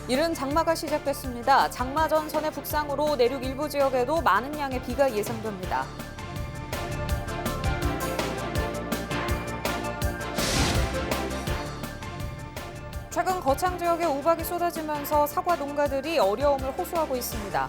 이른 장마가 시작됐습니다. 장마 전선의 북상으로 내륙 일부 지역에도 많은 양의 비가 예상됩니다. 최근 거창 지역에 우박이 쏟아지면서 사과 농가들이 어려움을 호소하고 있습니다.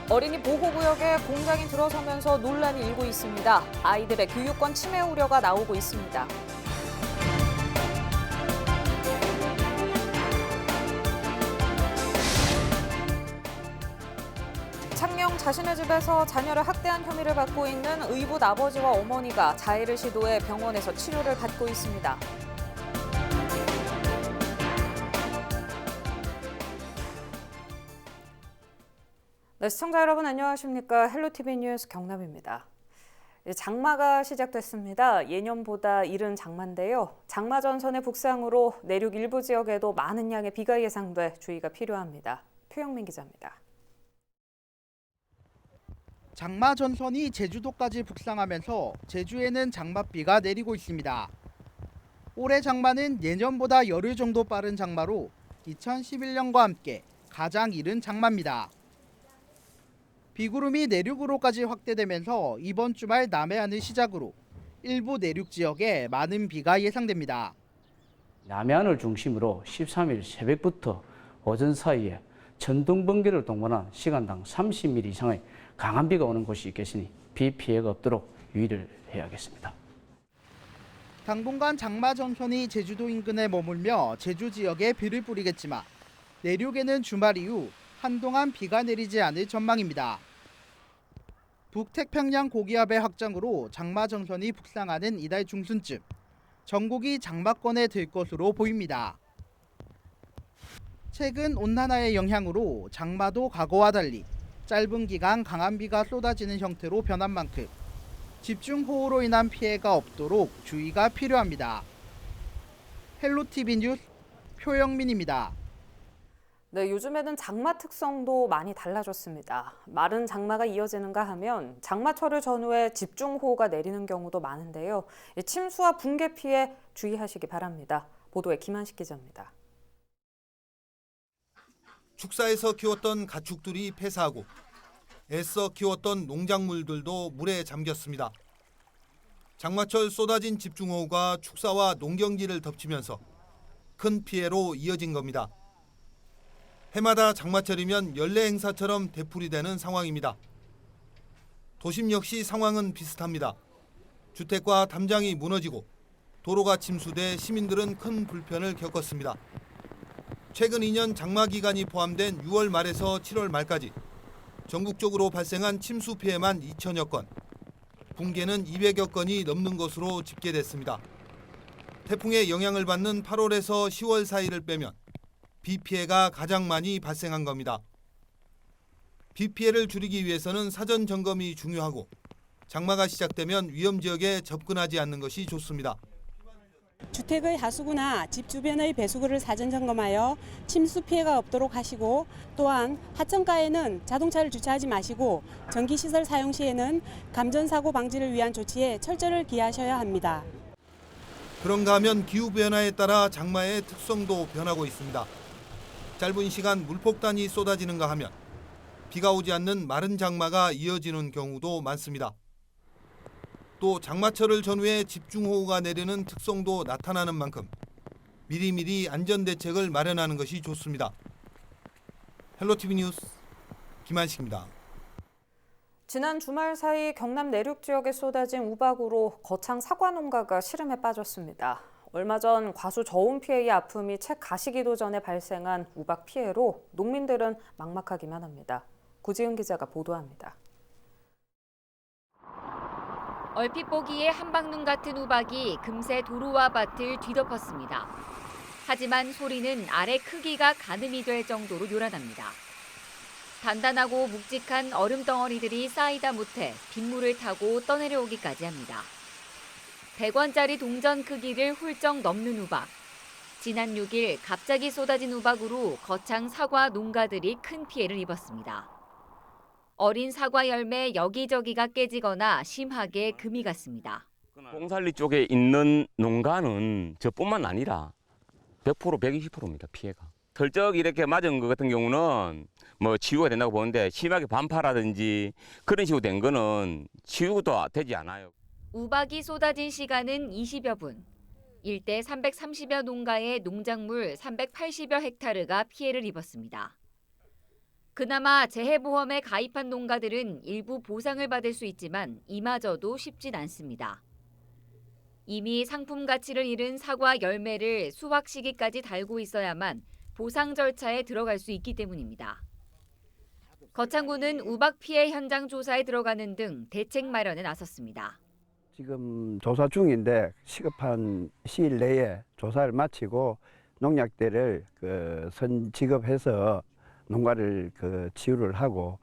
어린이 보호구역에 공장이 들어서면서 논란이 일고 있습니다. 아이들의 교육권 침해 우려가 나오고 있습니다. 창녕 자신의 집에서 자녀를 학대한 혐의를 받고 있는 의붓 아버지와 어머니가 자해를 시도해 병원에서 치료를 받고 있습니다. 네, 시청자 여러분 안녕하십니까? 헬로티비 뉴스 경남입니다. 장마가 시작됐습니다. 예년보다 이른 장마인데요. 장마 전선의 북상으로 내륙 일부 지역에도 많은 양의 비가 예상돼 주의가 필요합니다. 표영민 기자입니다. 장마 전선이 제주도까지 북상하면서 제주에는 장맛비가 내리고 있습니다. 올해 장마는 예년보다 열흘 정도 빠른 장마로 2011년과 함께 가장 이른 장마입니다. 비구름이 내륙으로까지 확대되면서 이번 주말 남해안을 시작으로 일부 내륙 지역에 많은 비가 예상됩니다. 남해안을 중심으로 13일 새벽부터 오전 사이에 천둥 번개를 동반한 시간당 30mm 이상의 강한 비가 오는 곳이 있겠으니 비 피해가 없도록 유의를 해야겠습니다. 당분간 장마 전선이 제주도 인근에 머물며 제주 지역에 비를 뿌리겠지만 내륙에는 주말 이후 한동안 비가 내리지 않을 전망입니다. 북태평양 고기압의 확장으로 장마 전선이 북상하는 이달 중순쯤 전국이 장마권에 들 것으로 보입니다. 최근 온난화의 영향으로 장마도 과거와 달리 짧은 기간 강한 비가 쏟아지는 형태로 변한 만큼 집중호우로 인한 피해가 없도록 주의가 필요합니다. 헬로티비 뉴스 표영민입니다. 네, 요즘에는 장마 특성도 많이 달라졌습니다. 마른 장마가 이어지는가 하면 장마철을 전후해 집중호우가 내리는 경우도 많은데요. 침수와 붕괴 피해 주의하시기 바랍니다. 보도에 김한식 기자입니다. 축사에서 키웠던 가축들이 폐사하고 애써 키웠던 농작물들도 물에 잠겼습니다. 장마철 쏟아진 집중호우가 축사와 농경지를 덮치면서 큰 피해로 이어진 겁니다. 해마다 장마철이면 연례 행사처럼 되풀이되는 상황입니다. 도심 역시 상황은 비슷합니다. 주택과 담장이 무너지고 도로가 침수돼 시민들은 큰 불편을 겪었습니다. 최근 2년 장마 기간이 포함된 6월 말에서 7월 말까지 전국적으로 발생한 침수 피해만 2천여 건, 붕괴는 200여 건이 넘는 것으로 집계됐습니다. 태풍의 영향을 받는 8월에서 10월 사이를 빼면 비 피해가 가장 많이 발생한 겁니다. 비 피해를 줄이기 위해서는 사전 점검이 중요하고 장마가 시작되면 위험 지역에 접근하지 않는 것이 좋습니다. 주택의 하수구나 집 주변의 배수구를 사전 점검하여 침수 피해가 없도록 하시고, 또한 하천가에는 자동차를 주차하지 마시고 전기시설 사용 시에는 감전사고 방지를 위한 조치에 철저를 기하셔야 합니다. 그런가 하면 기후변화에 따라 장마의 특성도 변하고 있습니다. 짧은 시간 물폭탄이 쏟아지는가 하면 비가 오지 않는 마른 장마가 이어지는 경우도 많습니다. 또 장마철을 전후해 집중호우가 내리는 특성도 나타나는 만큼 미리미리 안전대책을 마련하는 것이 좋습니다. 헬로티비 뉴스 김한식입니다. 지난 주말 사이 경남 내륙 지역에 쏟아진 우박으로 거창 사과 농가가 시름에 빠졌습니다. 얼마 전 과수 저온 피해의 아픔이 채 가시기도 전에 발생한 우박 피해로 농민들은 막막하기만 합니다. 구지은 기자가 보도합니다. 얼핏 보기에 한방눈 같은 우박이 금세 도로와 밭을 뒤덮었습니다. 하지만 소리는 알의 크기가 가늠이 될 정도로 요란합니다. 단단하고 묵직한 얼음 덩어리들이 쌓이다 못해 빗물을 타고 떠내려오기까지 합니다. 100원짜리 동전 크기를 훌쩍 넘는 우박. 지난 6일 갑자기 쏟아진 우박으로 거창 사과 농가들이 큰 피해를 입었습니다. 어린 사과 열매 여기저기가 깨지거나 심하게 금이 갔습니다. 공살리 쪽에 있는 농가는 저뿐만 아니라 100%, 120%입니다, 피해가. 털쩍 이렇게 맞은 것 같은 경우는 뭐 치유가 된다고 보는데 심하게 반파라든지 그런 식으로 된 거는 치유도 되지 않아요. 우박이 쏟아진 시간은 20여 분. 일대 330여 농가의 농작물 380여 헥타르가 피해를 입었습니다. 그나마 재해보험에 가입한 농가들은 일부 보상을 받을 수 있지만 이마저도 쉽진 않습니다. 이미 상품 가치를 잃은 사과 열매를 수확 시기까지 달고 있어야만 보상 절차에 들어갈 수 있기 때문입니다. 거창군은 우박 피해 현장 조사에 들어가는 등 대책 마련에 나섰습니다. 지금 조사 중인데 시급한 시일 내에 조사를 마치고 농약대를 선지급해서 농가를 치유를 하고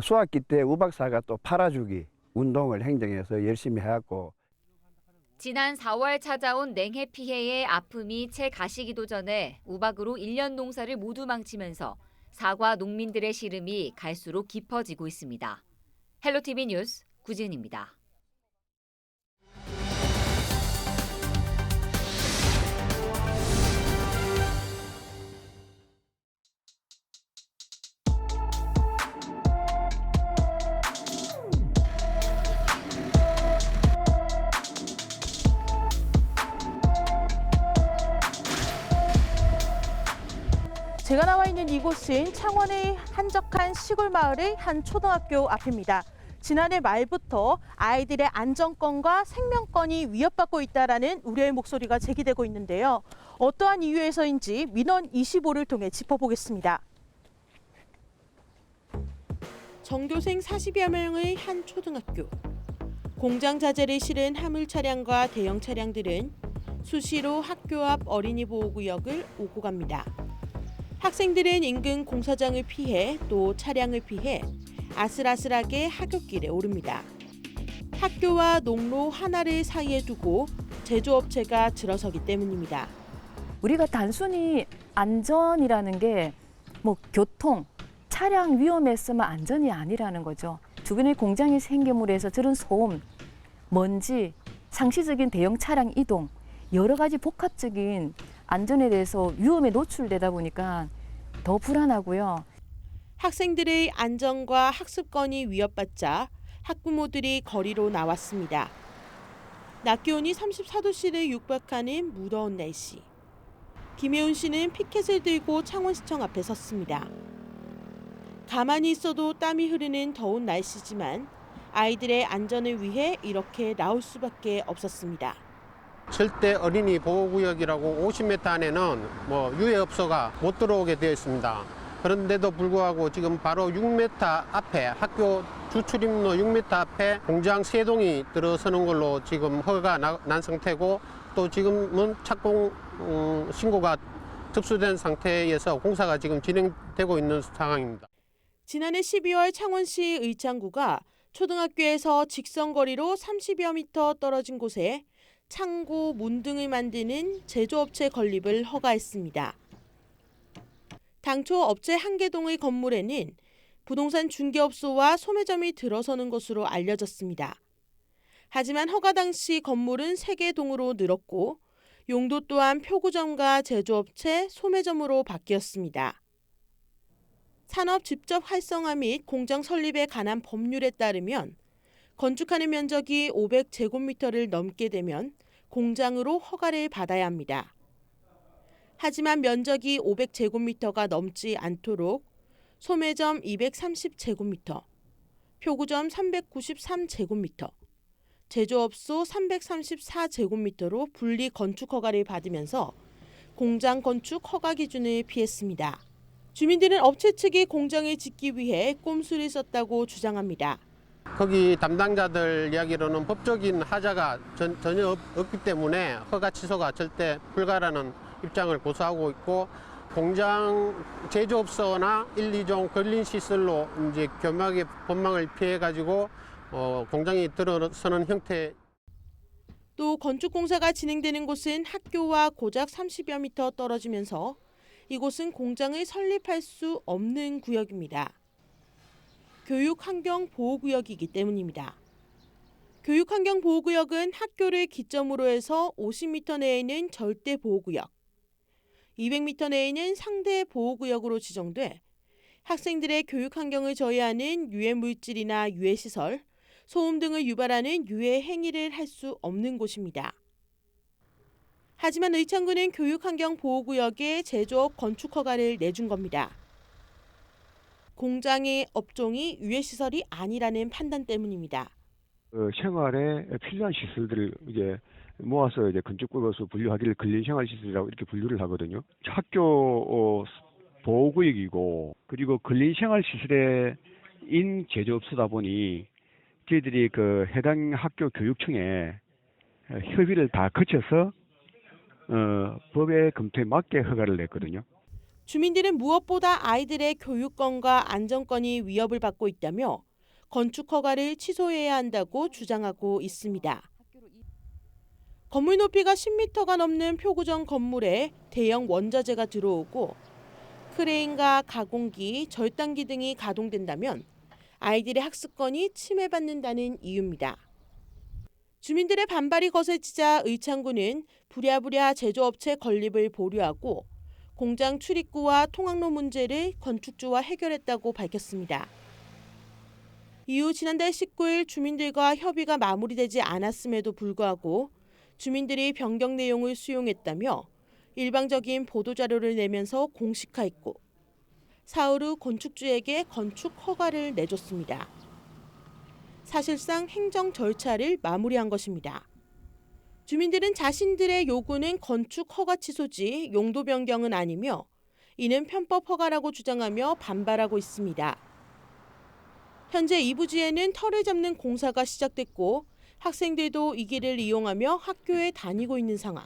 수확기 때 우박사가 또 팔아주기 운동을 행정해서 열심히 해왔고. 지난 4월 찾아온 냉해 피해의 아픔이 채 가시기도 전에 우박으로 1년 농사를 모두 망치면서 사과 농민들의 시름이 갈수록 깊어지고 있습니다. 헬로티비 뉴스 구지은입니다. 제가 나와 있는 이곳은 창원의 한적한 시골 마을의 한 초등학교 앞입니다. 지난해 말부터 아이들의 안전권과 생명권이 위협받고 있다는 우려의 목소리가 제기되고 있는데요. 어떠한 이유에서인지 민원 25를 통해 짚어보겠습니다. 전교생 40여 명의 한 초등학교. 공장 자재를 실은 화물 차량과 대형 차량들은 수시로 학교 앞 어린이 보호구역을 오고 갑니다. 학생들은 인근 공사장을 피해 또 차량을 피해 아슬아슬하게 하굣길에 오릅니다. 학교와 농로 하나를 사이에 두고 제조업체가 들어서기 때문입니다. 우리가 단순히 안전이라는 게 뭐 교통, 차량 위험에서만 안전이 아니라는 거죠. 주변에 공장이 생김으로 해서 저런 소음, 먼지, 상시적인 대형 차량 이동, 여러 가지 복합적인 안전에 대해서 위험에 노출되다 보니까 더 불안하고요. 학생들의 안전과 학습권이 위협받자 학부모들이 거리로 나왔습니다. 낮 기온이 34도씨를 육박하는 무더운 날씨. 김혜훈 씨는 피켓을 들고 창원시청 앞에 섰습니다. 가만히 있어도 땀이 흐르는 더운 날씨지만 아이들의 안전을 위해 이렇게 나올 수밖에 없었습니다. 절대 어린이 보호구역이라고 50m 안에는 유해업소가 못 들어오게 되어 있습니다. 그런데도 불구하고 지금 바로 6m 앞에 학교 주출입로 6m 앞에 공장 3동이 들어서는 걸로 지금 허가가 난 상태고 또 지금은 착공 신고가 접수된 상태에서 공사가 지금 진행되고 있는 상황입니다. 지난해 12월 창원시 의창구가 초등학교에서 직선거리로 30여 미터 떨어진 곳에 창고, 문 등을 만드는 제조업체 건립을 허가했습니다. 당초 업체 한개동의 건물에는 부동산 중개업소와 소매점이 들어서는 것으로 알려졌습니다. 하지만 허가 당시 건물은 3개 동으로 늘었고 용도 또한 표구점과 제조업체, 소매점으로 바뀌었습니다. 산업 직접 활성화 및 공장 설립에 관한 법률에 따르면 건축하는 면적이 500제곱미터를 넘게 되면 공장으로 허가를 받아야 합니다. 하지만 면적이 500제곱미터가 넘지 않도록 소매점 230제곱미터, 표구점 393제곱미터, 제조업소 334제곱미터로 분리 건축 허가를 받으면서 공장 건축 허가 기준을 피했습니다. 주민들은 업체 측이 공장을 짓기 위해 꼼수를 썼다고 주장합니다. 거기 담당자들 이야기로는 법적인 하자가 전혀 없기 때문에 허가 취소가 절대 불가라는 입장을 고수하고 있고 공장 제조업소나 1, 2종 근린시설로 이제 교묘하게 법망을 피해가지고 공장이 들어서는 형태. 또 건축공사가 진행되는 곳은 학교와 고작 30여 미터 떨어지면서 이곳은 공장을 설립할 수 없는 구역입니다. 교육환경보호구역이기 때문입니다. 교육환경보호구역은 학교를 기점으로 해서 50m 내에는 절대보호구역, 200m 내에는 상대보호구역으로 지정돼 학생들의 교육환경을 저해하는 유해물질이나 유해시설, 소음 등을 유발하는 유해 행위를 할 수 없는 곳입니다. 하지만 의창구는 교육환경보호구역에 제조업 건축 허가를 내준 겁니다. 공장의 업종이 유해시설이 아니라는 판단 때문입니다. 생활에 필요한 시설들을 이제 모아서 이제 건축법에서 분류하기를 근린생활시설이라고 이렇게 분류를 하거든요. 학교 보호구역이고 그리고 근린생활시설의 인 제조업소다 보니 저희들이 그 해당 학교 교육청에 협의를 다 거쳐서 법의 검토에 맞게 허가를 냈거든요. 주민들은 무엇보다 아이들의 교육권과 안전권이 위협을 받고 있다며 건축 허가를 취소해야 한다고 주장하고 있습니다. 건물 높이가 10m가 넘는 표구정 건물에 대형 원자재가 들어오고 크레인과 가공기, 절단기 등이 가동된다면 아이들의 학습권이 침해받는다는 이유입니다. 주민들의 반발이 거세지자 의창구는 부랴부랴 제조업체 건립을 보류하고 공장 출입구와 통학로 문제를 건축주와 해결했다고 밝혔습니다. 이후 지난달 19일 주민들과 협의가 마무리되지 않았음에도 불구하고 주민들이 변경 내용을 수용했다며 일방적인 보도자료를 내면서 공식화했고 사흘 후 건축주에게 건축 허가를 내줬습니다. 사실상 행정 절차를 마무리한 것입니다. 주민들은 자신들의 요구는 건축 허가 취소지 용도 변경은 아니며 이는 편법 허가라고 주장하며 반발하고 있습니다. 현재 이 부지에는 털을 잡는 공사가 시작됐고 학생들도 이 길을 이용하며 학교에 다니고 있는 상황.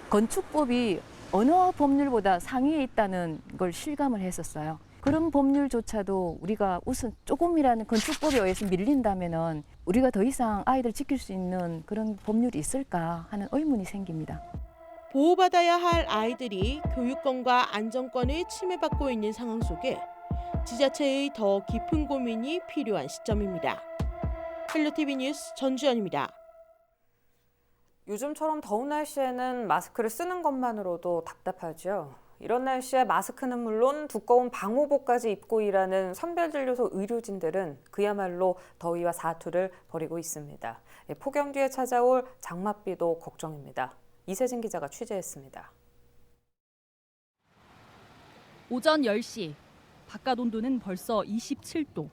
건축법이 어느 법률보다 상위에 있다는 걸 실감을 했었어요. 그런 법률조차도 우리가 우선 조금이라는 건축법에 의해서 밀린다면은 우리가 더 이상 아이들 지킬 수 있는 그런 법률이 있을까 하는 의문이 생깁니다. 보호받아야 할 아이들이 교육권과 안전권을 침해받고 있는 상황 속에 지자체의 더 깊은 고민이 필요한 시점입니다. 헬로티비 뉴스 전주연입니다. 요즘처럼 더운 날씨에는 마스크를 쓰는 것만으로도 답답하죠. 이런 날씨에 마스크는 물론 두꺼운 방호복까지 입고 일하는 선별진료소 의료진들은 그야말로 더위와 사투를 벌이고 있습니다. 폭염 뒤에 찾아올 장맛비도 걱정입니다. 이세진 기자가 취재했습니다. 오전 10시, 바깥 온도는 벌써 27도.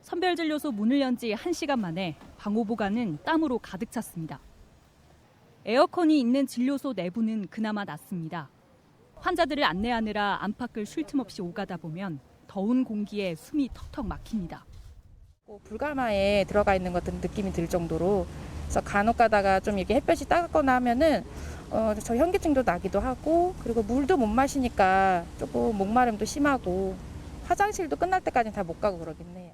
선별진료소 문을 연 지 1시간 만에 방호복 안은 땀으로 가득 찼습니다. 에어컨이 있는 진료소 내부는 그나마 낫습니다. 환자들을 안내하느라 안팎을 쉴 틈 없이 오가다 보면 더운 공기에 숨이 턱턱 막힙니다. 불가마에 들어가 있는 것 같은 느낌이 들 정도로 그래서 간혹 가다가 좀 이렇게 햇볕이 따갑거나 하면은 저 현기증도 나기도 하고 그리고 물도 못 마시니까 조금 목마름도 심하고 화장실도 끝날 때까지는 다 못 가고 그러긴 해요.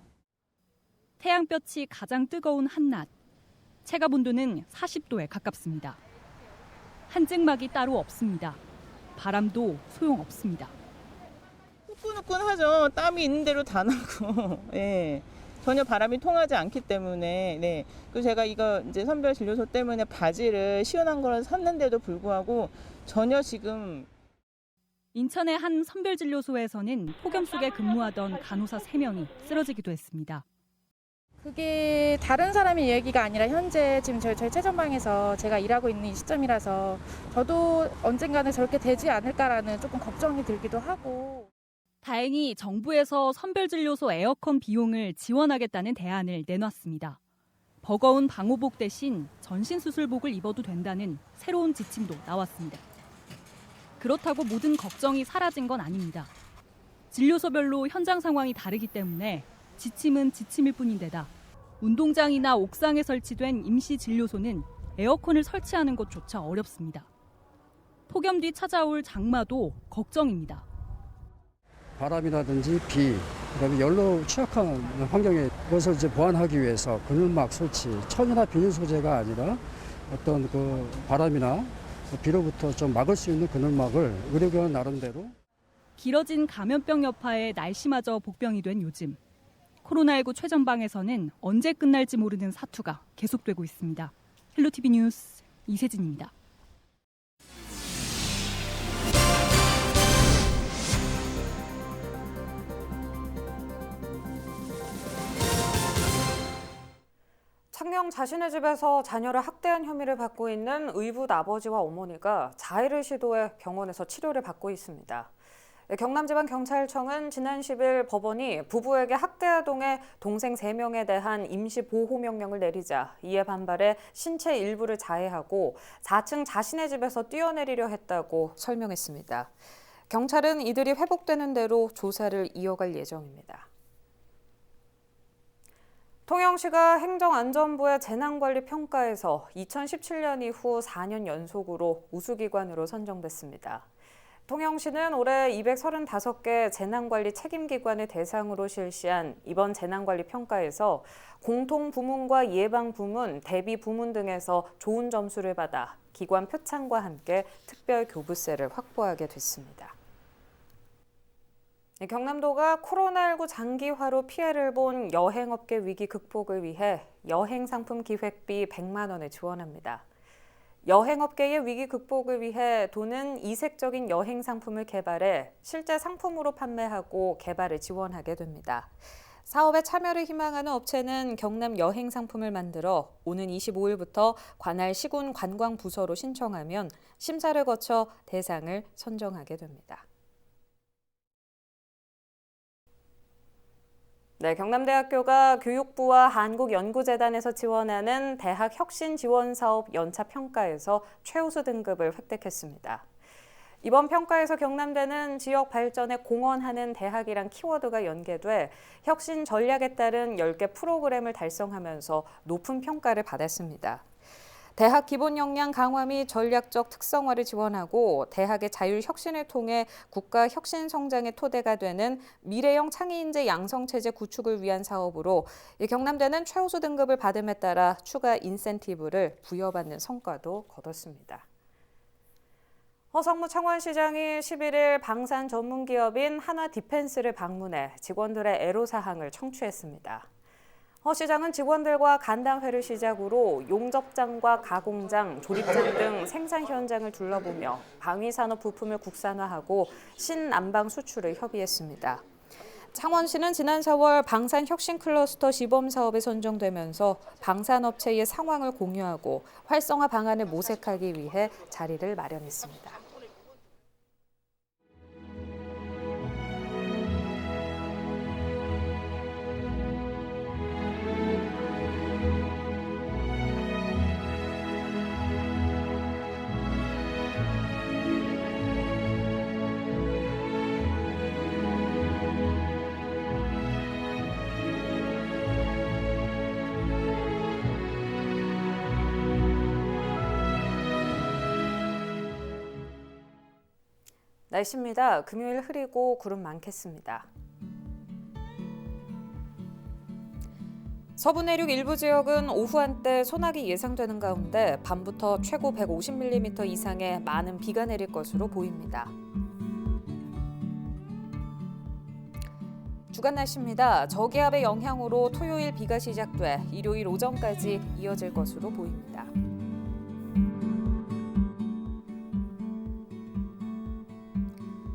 태양볕이 가장 뜨거운 한낮. 체감 온도는 40도에 가깝습니다. 한증막이 따로 없습니다. 바람도 소용없습니다. 후끈후끈하죠. 땀이 있는 대로 다 나고 예. 전혀 바람이 통하지 않기 때문에 네. 그리고 제가 이거 이제 선별 진료소 때문에 바지를 시원한 걸 샀는데도 불구하고 전혀 지금 인천의 한 선별 진료소에서는 폭염 속에 근무하던 간호사 3명이 쓰러지기도 했습니다. 그게 다른 사람의 얘기가 아니라 현재 지금 저희 최전방에서 제가 일하고 있는 이 시점이라서 저도 언젠가는 저렇게 되지 않을까라는 조금 걱정이 들기도 하고. 다행히 정부에서 선별진료소 에어컨 비용을 지원하겠다는 대안을 내놨습니다. 버거운 방호복 대신 전신수술복을 입어도 된다는 새로운 지침도 나왔습니다. 그렇다고 모든 걱정이 사라진 건 아닙니다. 진료소별로 현장 상황이 다르기 때문에 지침은 지침일 뿐인데다 운동장이나 옥상에 설치된 임시 진료소는 에어컨을 설치하는 것조차 어렵습니다. 폭염 뒤 찾아올 장마도 걱정입니다. 바람이라든지 비, 그다음에 열로 취약한 환경에 그것을 이제 보완하기 위해서 그늘막 설치, 천이나 비닐 소재가 아니라 어떤 그 바람이나 비로부터 좀 막을 수 있는 그늘막을 의료계원 나름대로. 길어진 감염병 여파에 날씨마저 복병이 된 요즘 코로나19 최전방에서는 언제 끝날지 모르는 사투가 계속되고 있습니다. 헬로티비 뉴스 이세진입니다. 창녕 자신의 집에서 자녀를 학대한 혐의를 받고 있는 의붓 아버지와 어머니가 자해를 시도해 병원에서 치료를 받고 있습니다. 경남지방경찰청은 지난 10일 법원이 부부에게 학대 아동의 동생 3명에 대한 임시보호명령을 내리자 이에 반발해 신체 일부를 자해하고 4층 자신의 집에서 뛰어내리려 했다고 설명했습니다. 경찰은 이들이 회복되는 대로 조사를 이어갈 예정입니다. 통영시가 행정안전부의 재난관리 평가에서 2017년 이후 4년 연속으로 우수기관으로 선정됐습니다. 통영시는 올해 235개 재난관리 책임기관을 대상으로 실시한 이번 재난관리 평가에서 공통부문과 예방부문, 대비부문 등에서 좋은 점수를 받아 기관 표창과 함께 특별 교부세를 확보하게 됐습니다. 경남도가 코로나19 장기화로 피해를 본 여행업계 위기 극복을 위해 여행상품 기획비 100만 원을 지원합니다. 여행업계의 위기 극복을 위해 도는 이색적인 여행상품을 개발해 실제 상품으로 판매하고 개발을 지원하게 됩니다. 사업에 참여를 희망하는 업체는 경남 여행상품을 만들어 오는 25일부터 관할 시군 관광부서로 신청하면 심사를 거쳐 대상을 선정하게 됩니다. 네, 경남대학교가 교육부와 한국연구재단에서 지원하는 대학 혁신지원사업 연차평가에서 최우수 등급을 획득했습니다. 이번 평가에서 경남대는 지역 발전에 공헌하는 대학이란 키워드가 연계돼 혁신 전략에 따른 10개 프로그램을 달성하면서 높은 평가를 받았습니다. 대학 기본 역량 강화 및 전략적 특성화를 지원하고 대학의 자율 혁신을 통해 국가 혁신 성장의 토대가 되는 미래형 창의인재 양성체제 구축을 위한 사업으로 경남대는 최우수 등급을 받음에 따라 추가 인센티브를 부여받는 성과도 거뒀습니다. 허성무 창원시장이 11일 방산 전문기업인 한화디펜스를 방문해 직원들의 애로사항을 청취했습니다. 허 시장은 직원들과 간담회를 시작으로 용접장과 가공장, 조립장 등 생산 현장을 둘러보며 방위산업 부품을 국산화하고 신난방 수출을 협의했습니다. 창원시는 지난 4월 방산혁신클러스터 시범사업에 선정되면서 방산업체의 상황을 공유하고 활성화 방안을 모색하기 위해 자리를 마련했습니다. 날씨입니다. 금요일 흐리고 구름 많겠습니다. 서부 내륙 일부 지역은 오후 한때 소나기 예상되는 가운데 밤부터 최고 150mm 이상의 많은 비가 내릴 것으로 보입니다. 주간 날씨입니다. 저기압의 영향으로 토요일 비가 시작돼 일요일 오전까지 이어질 것으로 보입니다.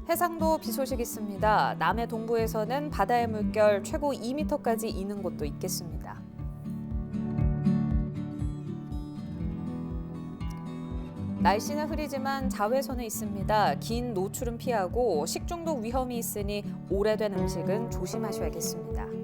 해상도 비 소식 있습니다. 남해 동부에서는 바다의 물결 최고 2m까지 이는 곳도 있겠습니다. 날씨는 흐리지만 자외선은 있습니다. 긴 노출은 피하고 식중독 위험이 있으니 오래된 음식은 조심하셔야겠습니다.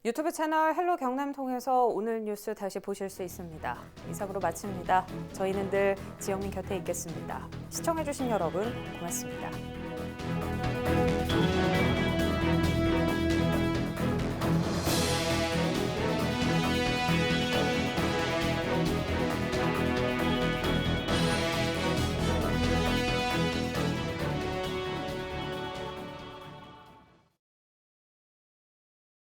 유튜브 채널 헬로 경남 통해서 오늘 뉴스 다시 보실 수 있습니다. 이상으로 마칩니다. 저희는 늘 지영민 곁에 있겠습니다. 시청해주신 여러분 고맙습니다.